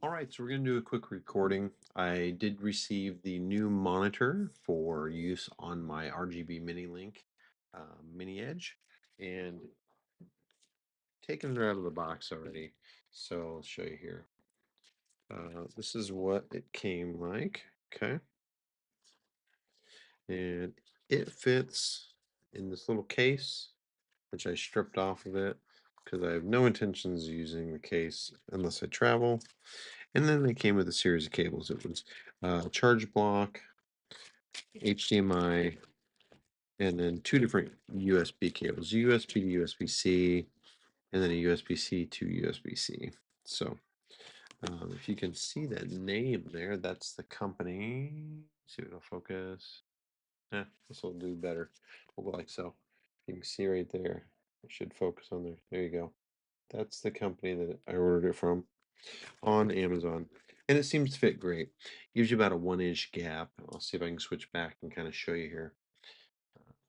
All right, so we're going to do a quick recording. I did receive the new monitor for use on my RGB Mini Link Mini Edge, and taken it out of the box already. So I'll show you here. This is what it came like. Okay, and it fits in this little case, which I stripped off of it because I have no intentions of using the case unless I travel. And then they came with a series of cables. It was charge block, HDMI, and then two different USB cables, USB to USB-C, and then a USB-C to USB-C. So if you can see that name there, that's the company. See if it'll focus. This will do better. We'll go like so. You can see right there. It should focus on there. There you go. That's the company that I ordered it from on Amazon. And it seems to fit great. Gives you about a 1 inch gap. I'll see if I can switch back and kind of show you here.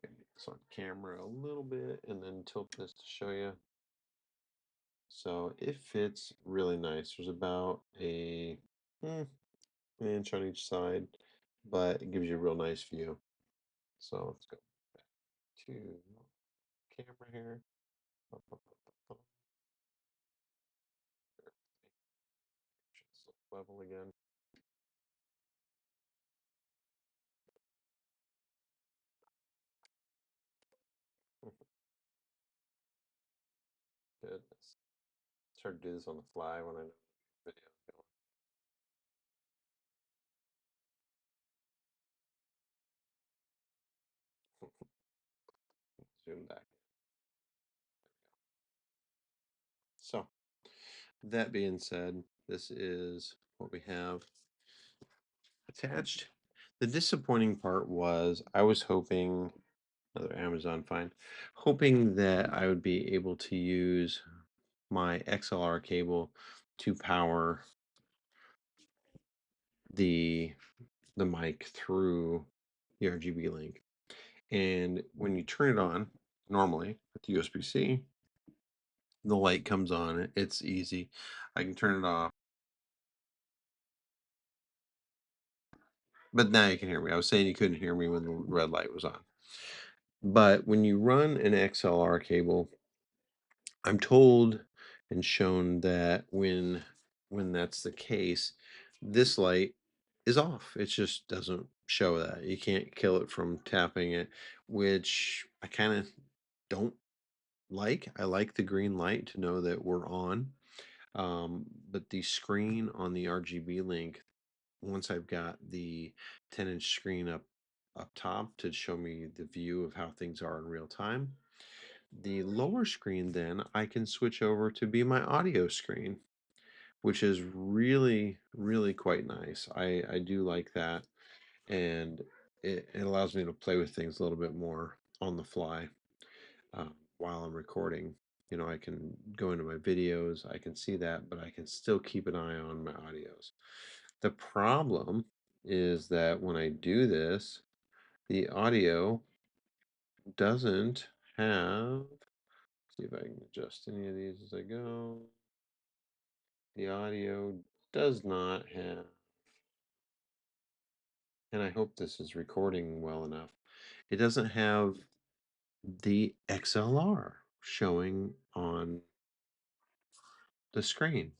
Get this on camera a little bit and then tilt this to show you. So it fits really nice. There's about an inch on each side, but it gives you a real nice view. So let's go back to camera here. Level again. Goodness. It's hard to do this on the fly when I know video going. Zoom back. So that being said, this is what we have attached. The disappointing part was I was hoping, another Amazon find, hoping that I would be able to use my XLR cable to power the the mic through the RGB link. And when you turn it on, normally with the USB-C, the light comes on. It's easy. I can turn it off. But now you can hear me. I was saying you couldn't hear me when the red light was on. But when you run an XLR cable, I'm told and shown that when that's the case, this light is off. It just doesn't show that. You can't kill it from tapping it, which I kind of don't like. I like the green light to know that we're on. But the screen on the RGB link, once I've got the 10-inch screen up top to show me the view of how things are in real time, the lower screen then I can switch over to be my audio screen, which is really quite nice. I do like that, and it allows me to play with things a little bit more on the fly while I'm recording. You know, I can go into my videos, I can see that, but I can still keep an eye on my audios. The problem is that when I do this, the audio doesn't have, see if I can adjust any of these as I go. The audio does not have, and I hope this is recording well enough, it doesn't have the XLR showing on the screen.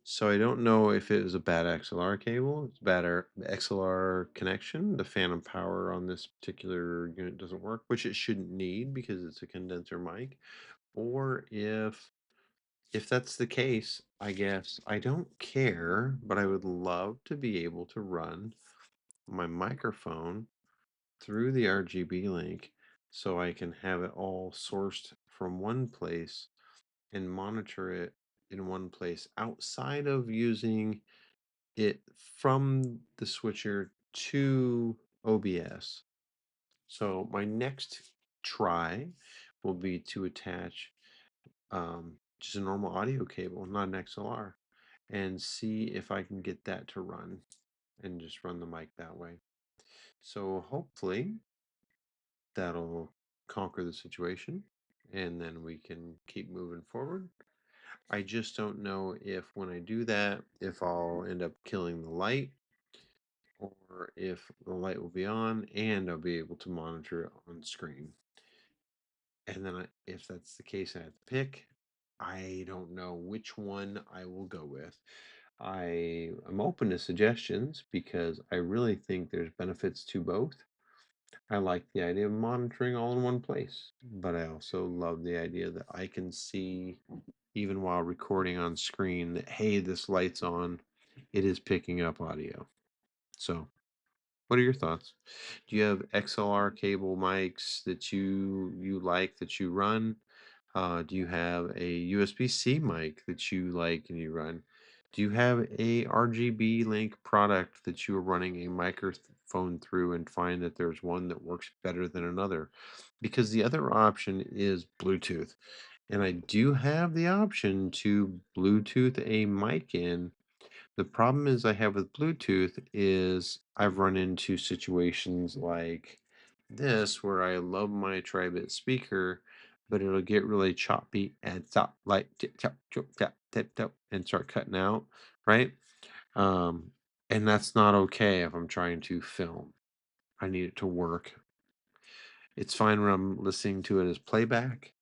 So I don't know if it was a bad XLR cable, it's bad XLR connection. The phantom power on this particular unit doesn't work, which it shouldn't need because it's a condenser mic. Or if that's the case, I guess I don't care, but I would love to be able to run my microphone through the RGB link so I can have it all sourced from one place and monitor it in one place outside of using it from the switcher to OBS. So my next try will be to attach just a normal audio cable, not an XLR, and see if I can get that to run and just run the mic that way. So hopefully that'll conquer the situation and then we can keep moving forward. I just don't know if when I do that, if I'll end up killing the light or if the light will be on and I'll be able to monitor it on screen. And then if that's the case, I have to pick. I don't know which one I will go with. I am open to suggestions because I really think there's benefits to both. I like the idea of monitoring all in one place, but I also love the idea that I can see, even while recording on screen, that hey, this light's on, it is picking up audio. So, what are your thoughts? Do you have XLR cable mics that you like that you run? Do you have a USB-C mic that you like and you run? Do you have a RGB link product that you are running a microphone through and find that there's one that works better than another? Because the other option is Bluetooth. And I do have the option to Bluetooth a mic in. The problem is I have with Bluetooth is I've run into situations like this where I love my Tribit speaker, but it'll get really choppy and stop like tip tap tip tap tip tap and start cutting out, right? Um, and that's not okay if I'm trying to film. I need it to work. It's fine when I'm listening to it as playback,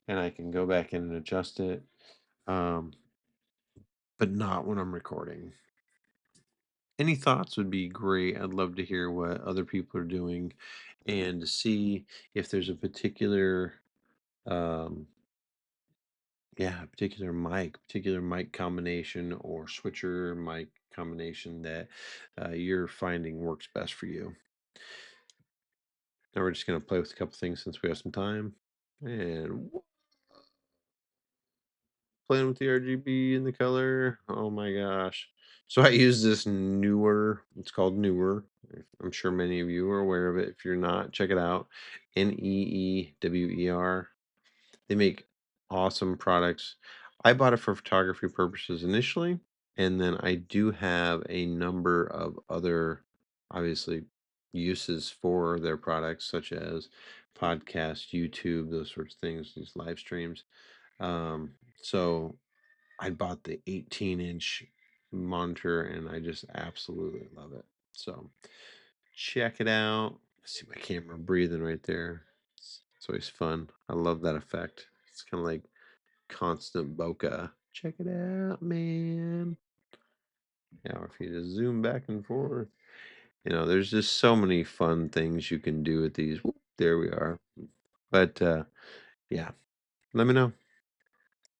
and I can go back in and adjust it, um, but not when I'm recording. Any thoughts would be great. I'd love to hear what other people are doing and to see if there's a particular um yeah, particular mic combination or switcher mic combination that you're finding works best for you. Now we're just going to play with a couple things since we have some time. And playing with the RGB and the color. Oh my gosh. So I use this Newer. It's called Newer. I'm sure many of you are aware of it. If you're not, check it out. Neewer. They make awesome products. I bought it for photography purposes initially, and then I do have a number of other, obviously, uses for their products, such as podcast, YouTube, those sorts of things, these live streams. So I bought the 18-inch monitor and I just absolutely love it. So check it out. See my camera breathing right there. It's always fun. I love that effect. It's kind of like constant bokeh. Check it out, man. Yeah, if you just zoom back and forth. There's just so many fun things you can do with these. Whoop, there we are. But yeah, let me know.